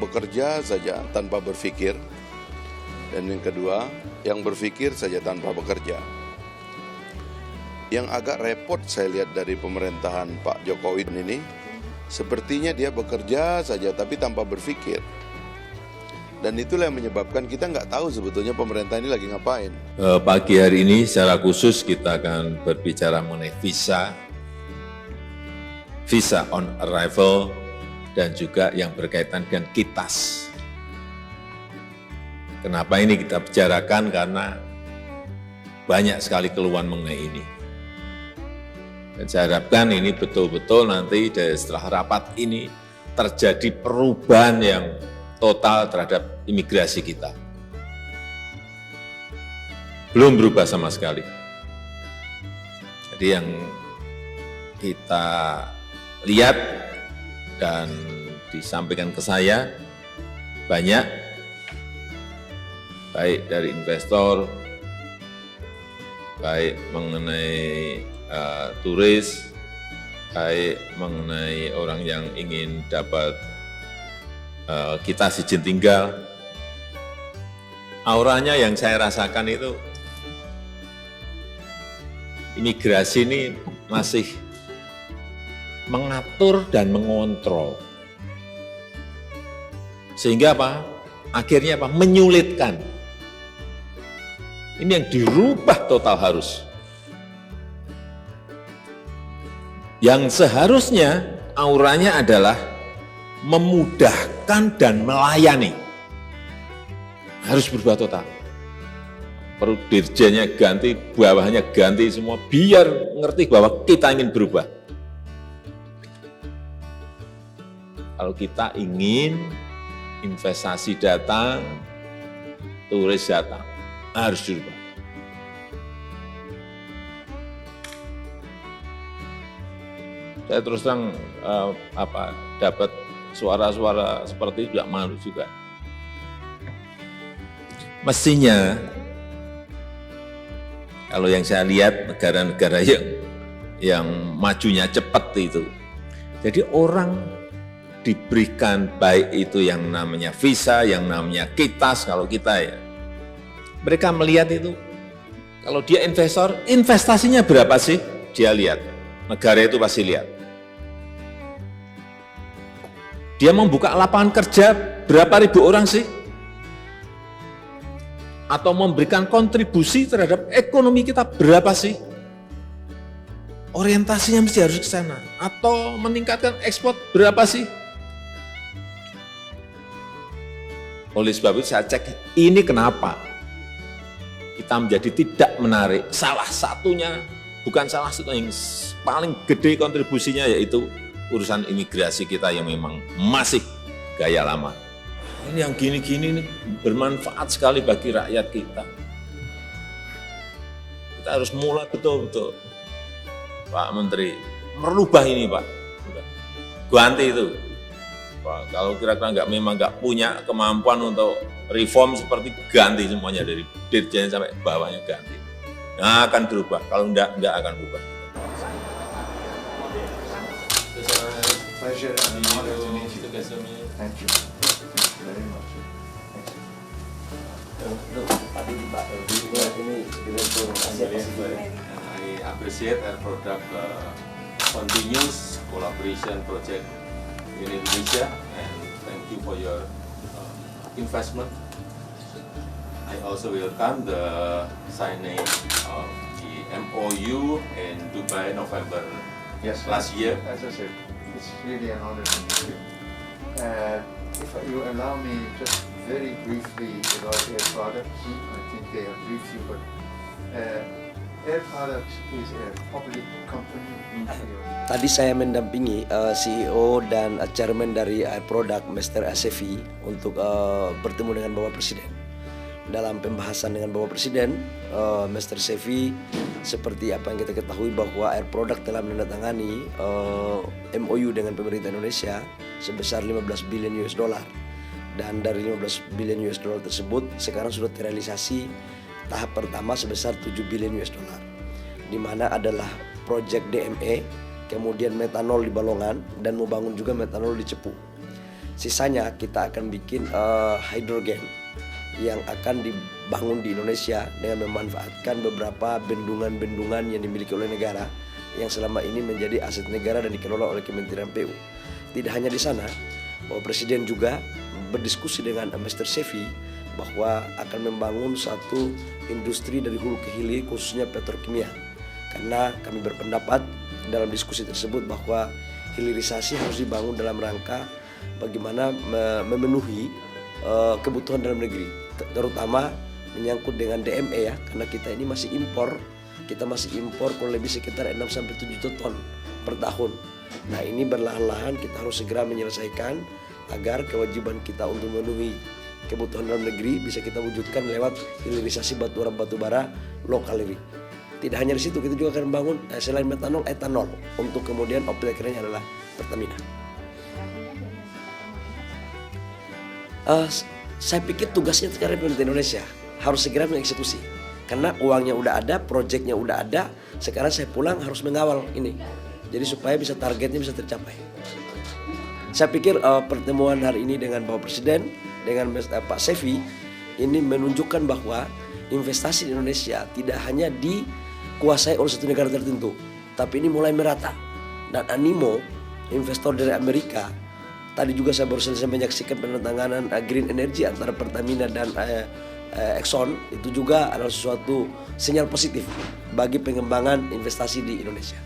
bekerja saja tanpa berpikir. Dan yang kedua, yang berpikir saja tanpa bekerja. Yang agak repot saya lihat dari pemerintahan Pak Jokowi ini, sepertinya dia bekerja saja tapi tanpa berpikir. Dan itulah yang menyebabkan kita nggak tahu sebetulnya pemerintah ini lagi ngapain. Pagi hari ini secara khusus kita akan berbicara mengenai visa on arrival, dan juga yang berkaitan dengan KITAS. Kenapa ini kita bicarakan? Karena banyak sekali keluhan mengenai ini. Dan saya harapkan ini betul-betul nanti setelah rapat ini terjadi perubahan yang total terhadap imigrasi kita. Belum berubah sama sekali. Jadi yang kita lihat dan disampaikan ke saya banyak, baik dari investor, baik mengenai turis, baik mengenai orang yang ingin dapat KITAS izin tinggal. Auranya yang saya rasakan itu, imigrasi ini masih mengatur dan mengontrol. Sehingga apa? Akhirnya apa? Menyulitkan. Ini yang dirubah total harus. Yang seharusnya auranya adalah memudahkan dan melayani. Harus berubah total. Perlu dirjennya ganti, bawahnya ganti semua, biar ngerti bahwa kita ingin berubah. Kalau kita ingin investasi datang, turis datang, harus dirubah. Saya terus terang dapat suara-suara seperti itu juga malu juga. Mestinya kalau yang saya lihat negara-negara yang majunya cepat itu, jadi orang diberikan baik itu yang namanya visa, yang namanya KITAS. Kalau kita ya, mereka melihat itu, kalau dia investor, investasinya berapa sih? Dia lihat, negara itu pasti lihat. Dia membuka lapangan kerja berapa ribu orang sih? Atau memberikan kontribusi terhadap ekonomi kita berapa sih? Orientasinya mesti harus ke sana. Atau meningkatkan ekspor berapa sih? Oleh sebab itu saya cek, ini kenapa kita menjadi tidak menarik. Salah satunya, bukan salah satu, yang paling gede kontribusinya yaitu urusan imigrasi kita yang memang masih gaya lama. Ini yang gini-gini ini bermanfaat sekali bagi rakyat kita. Kita harus mulai betul-betul, Pak Menteri, merubah ini Pak. Ganti itu. Pak, kalau kira-kira memang nggak punya kemampuan untuk reform seperti, ganti semuanya dari dirjen sampai bawahnya ganti. Nah, akan berubah. Kalau enggak akan berubah. Pleasure and honor to meet you. Thank you. Thank you very much. I appreciate Air Product continuous collaboration project in Indonesia, and thank you for your investment. I also welcome the signing of the MOU in Dubai November last year. As I said, it's really an honor to meet you. If you allow me just very briefly about Air Products, I think they have briefed you, but Air Products is a public company. Tadi saya mendampingi CEO dan Chairman dari Air Product, Mr. Asefi, untuk bertemu dengan Bapak Presiden. Dalam pembahasan dengan Bapak Presiden, Mr. Sefi, seperti apa yang kita ketahui bahwa Air Product telah menandatangani MOU dengan pemerintah Indonesia sebesar 15 billion US dollar. Dan dari 15 billion US dollar tersebut sekarang sudah terrealisasi tahap pertama sebesar 7 billion US dollar, di mana adalah proyek DME, kemudian metanol di Balongan, dan membangun juga metanol di Cepu. Sisanya kita akan bikin hidrogen yang akan dibangun di Indonesia dengan memanfaatkan beberapa bendungan-bendungan yang dimiliki oleh negara yang selama ini menjadi aset negara dan dikelola oleh Kementerian PU. Tidak hanya di sana, Bapak Presiden juga berdiskusi dengan Mr. Sefi bahwa akan membangun satu industri dari hulu ke hilir khususnya petrokimia. Karena kami berpendapat dalam diskusi tersebut bahwa hilirisasi harus dibangun dalam rangka bagaimana memenuhi kebutuhan dalam negeri, terutama menyangkut dengan DME ya, karena kita ini masih impor. Kita masih impor kurang lebih sekitar 6-7 juta ton per tahun. Nah ini berlahan-lahan kita harus segera menyelesaikan agar kewajiban kita untuk memenuhi kebutuhan dalam negeri bisa kita wujudkan lewat hilirisasi batu bara lokal ini. Tidak hanya di situ, kita juga akan membangun selain metanol, etanol untuk kemudian off-takernya adalah Pertamina. Saya pikir tugasnya sekarang pemerintah Indonesia harus segera mengeksekusi. Karena uangnya udah ada, proyeknya udah ada, sekarang saya pulang harus mengawal ini. Jadi supaya bisa targetnya bisa tercapai. Saya pikir pertemuan hari ini dengan Bapak Presiden, dengan Pak Sefi, ini menunjukkan bahwa investasi di Indonesia tidak hanya dikuasai oleh satu negara tertentu, tapi ini mulai merata. Dan animo investor dari Amerika, tadi juga saya baru selesai menyaksikan penandatanganan green energy antara Pertamina dan Exxon, itu juga adalah sesuatu sinyal positif bagi pengembangan investasi di Indonesia.